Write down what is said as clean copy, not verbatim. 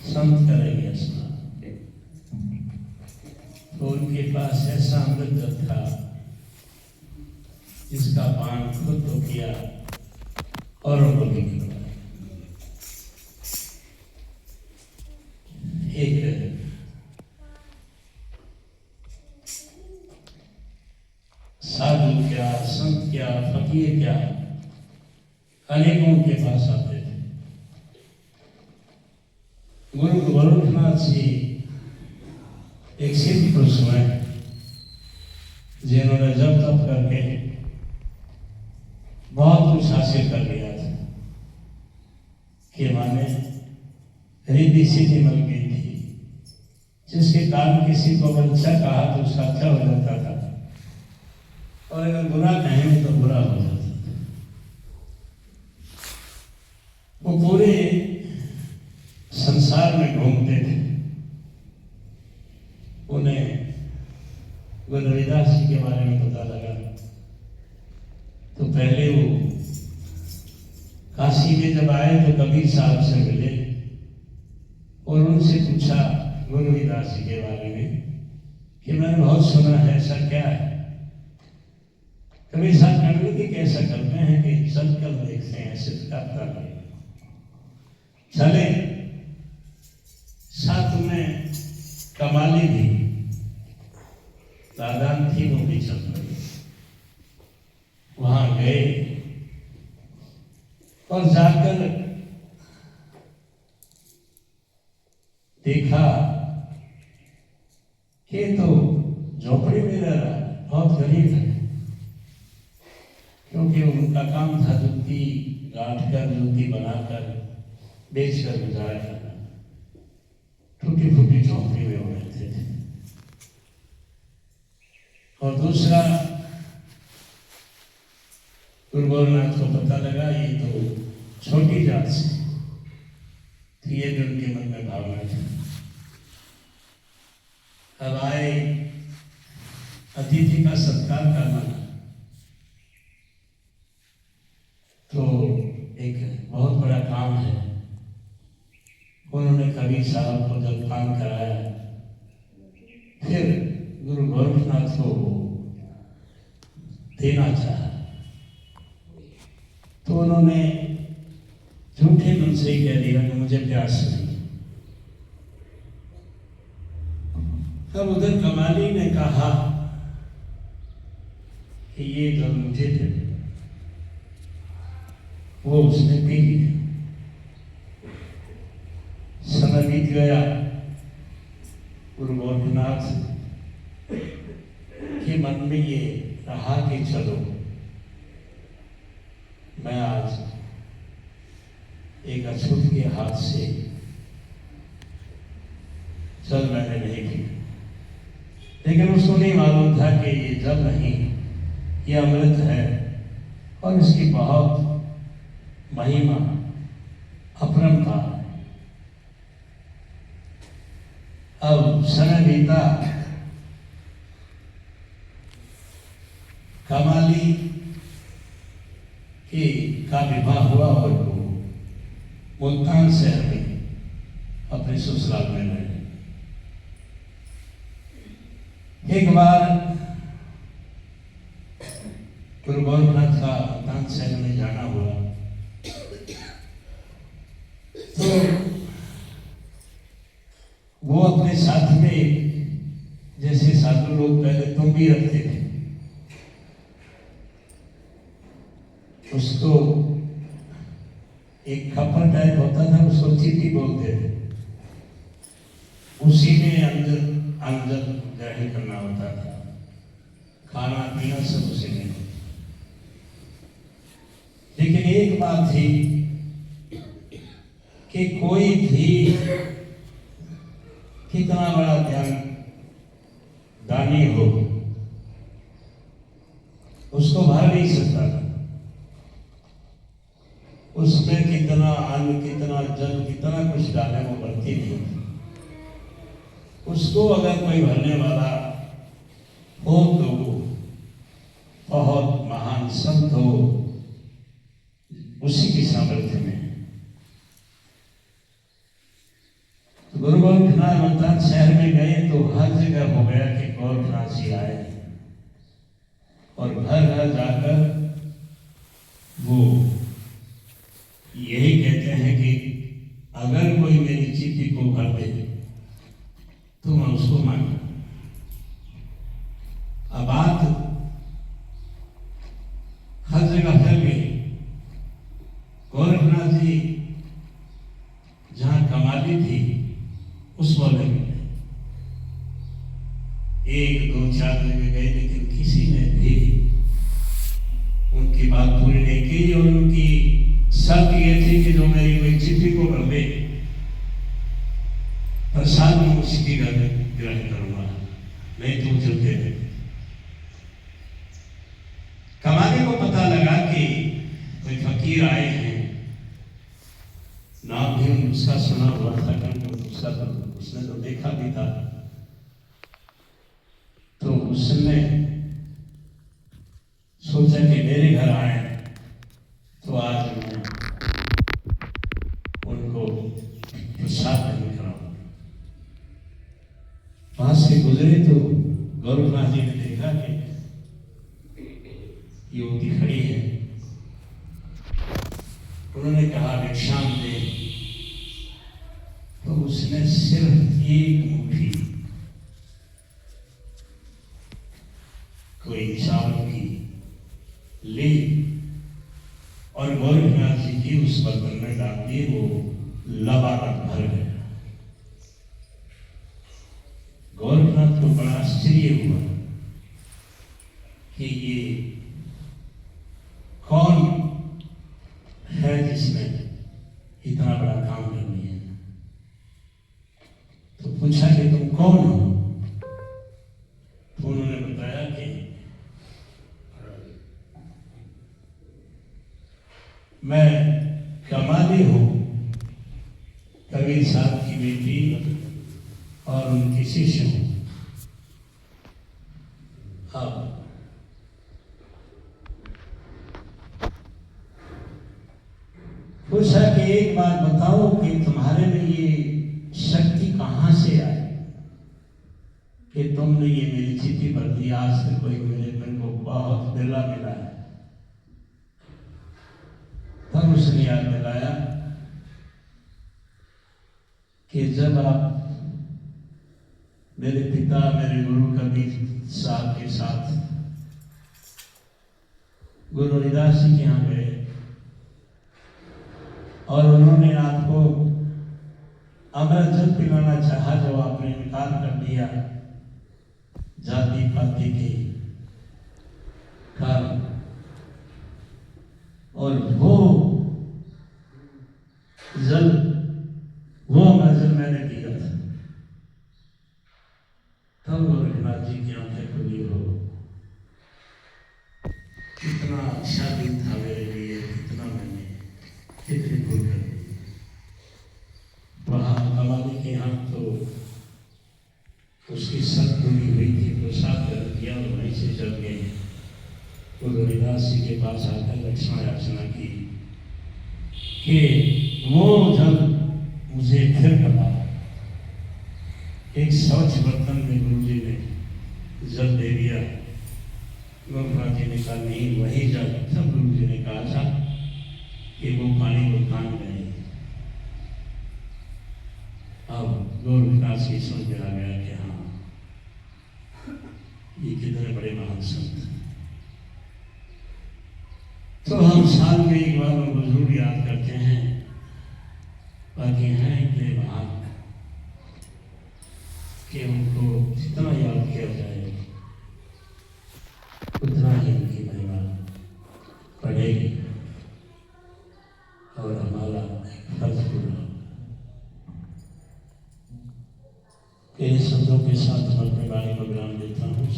संत करेंगे स्नान। तो उनके पास ऐसा अमृत था जिसका पान खुद तो किया और उनको भी करवाया। एक साधु क्या, संत क्या, फकीर क्या, अनेकों के पास आते थे। गुरु गोरखनाथ जी एक सिद्ध पुरुष हुए जिन्होंने जब तब करके बहुत कुछ हासिल कर लिया था कि माने रिद्धि सिद्धि मिल गई थी, जिसके कारण किसी को अगर अच्छा कहा तो उसका अच्छा हो जाता था और अगर बुरा कहेंगे तो बुरा हो जाता था। वो पूरे संसार में घूमते थे। उन्हें गुरु रविदास जी के बारे में पता लगा तो पहले वो काशी में जब आए तो कबीर साहब से मिले और उनसे पूछा गुरु रविदास जी के बारे में कि मैंने बहुत सुना है, ऐसा क्या है? कबीर साहब कहने लगे कि ऐसा करते हैं कि चलकर देखते हैं, सिद्धार्थ चले। साथ में कमाली भी दादान थी, वो भी चल रही। वहां गए और जाकर देखा कि तो झोपड़ी में रह रहा, बहुत गरीब है, क्योंकि उनका काम था जूती गांठ कर, जूती बनाकर बेच कर गुजारा करना। टूटी फूटी झोपड़ी में वो रहते थे। और दूसरा, गुरु गोरखनाथ को पता लगा ये तो छोटी जात से, तो ये भी उनके मन में भावना थी। अब आए, अतिथि का सत्कार करना तो एक बहुत बड़ा काम है। उन्होंने कबीर साहब को जब काम कराया, फिर गुरु गोरखनाथ को देना चाहा तो उन्होंने झूठे मन से ही कह दिया कि मुझे प्यास नहीं। तब उधर कमाली ने कहा कि ये जल मुझे दे। वो उसने पी लिया। समय बीत गया। गुरु गोरखनाथ के मन में ये रहा कि चलो मैं आज एक अछूत के हाथ से जल मैंने नहीं पी, लेकिन उसको नहीं मालूम था कि ये जल नहीं, ये अमृत है और इसकी बहुत महिमा अपरंपार है। अब समय बीता, कमाली का विवाह हुआ और वो मुल्तान शहर में अपने ससुराल में रहे। एक बार गुरु गोरखनाथ का मुल्तान शहर में जाना हुआ तो वो अपने साथ में, जैसे साधु लोग पहले तुम भी रखते थे, उसको एक खप्पर टाइप होता था, उसको चीटी बोलते थे। उसी में अंदर ग्रहण करना होता था, खाना पीना सब उसी में। लेकिन एक बात थी कि कोई भी कितना बड़ा ज्ञान दानी हो, उसको भर नहीं सकता था। उसमें कितना अन्न, कितना जल, कितना कुछ डाले वो भरती नहीं थी। उसको अगर कोई भरने वाला हो तो वो बहुत महान संत हो, उसी की सामर्थ्य में। गुरु गोरखनाथ मुल्तान शहर में गए तो हर जगह हो गया कि गोरखनाथ जी आए, और घर घर जाकर वो यही कहते हैं कि अगर कोई मेरी चिट्ठी को भर दे तो मैं उसको मानू। अब बात हर जगह फैल गई। गोरखनाथ जी जहां कमाली थी उस वाले में 1, 2, 4 जगह गए, लेकिन किसी ने भी उनकी बात पूरी नहीं की। और उनकी शर्त ये थी कि जो मेरी कोई चिट्ठी को भर दे प्रसाद में उसकी घर में ग्रहण करूंगा, नहीं तो चलते हैं। कमाने को पता लगा कि कोई फकीर आए हैं, नाम भी उसका सुना हुआ था, उसने तो देखा भी था। तो उसने सोचा कि मेरे घर आए तो आज मैं उनको प्रसाद नहीं कराऊंगा। वहां से गुजरे तो गोरखनाथ जी ने देखा कि युवती खड़ी है। उन्होंने कहा भिक्षाम दे, तो उसने सिर्फ एक मुट्ठी कोई चावल की ली और गोरखनाथ जी की उस बर्तन में डाल दी। वो लबालब भर गया। गोरखनाथ को बड़ा आश्चर्य हुआ कि ये कौन है जिसने इतना बड़ा काम कर लिया। तो पूछा कि तुम कौन हो? तो उन्होंने बताया कि मैं कमाली हूं, कबीर साहब की बेटी और उनकी शिष्य हूं। अब पूछा कि एक बात बताओ कि तुम्हारे में ये शक्ति कहां से आई कि तुमने ये मेरी चिट्ठी भर दी। आज तक कोई मेरे मन को बहुत बिरला मिला है। तब उसने याद दिलाया कि जब आप मेरे पिता मेरे गुरु कबीर साहब के साथ गुरु रविदास जी के यहाँ गए और उन्होंने आपको अमृत जल पिलाना चाहा, जो आपने इनकार कर दिया जाति पाति के कारण, और वो अमृत जल मैंने दिया था। तब गोरखनाथ जी की आंखें खुली हो, कितना अच्छा दिन था मेरे लिए, कितना मैंने कितनी भूल कर दी। वहाँ कमाली के यहाँ तो उसकी सब पूरी हुई थी, प्रसाद कर दिया और वहीं से चल गए। गुरु रविदास जी के पास आकर लक्ष्मण याचना की कि वो जब मुझे फिर कहा, एक स्वच्छ बर्तन में गुरु जी ने जल दे दिया। गोरखनाथ जी ने कहा नहीं वही जल। तब गुरु जी ने कहा था कि वो पानी को खान गए। अब गोरखनाथ जी समझ में आ गया कि हाँ ये कितने बड़े महान संत। तो हम साल में एक बार उनको जरूर याद करते हैं, बाकी हैं इतने महान कि उनको जितना याद किया जाए उतना ही उनकी महिमा बढ़ेगी और हमारा फर्ज पूरा। इन शब्दों के साथ मैं अपने बारे में बयान देता हूँ।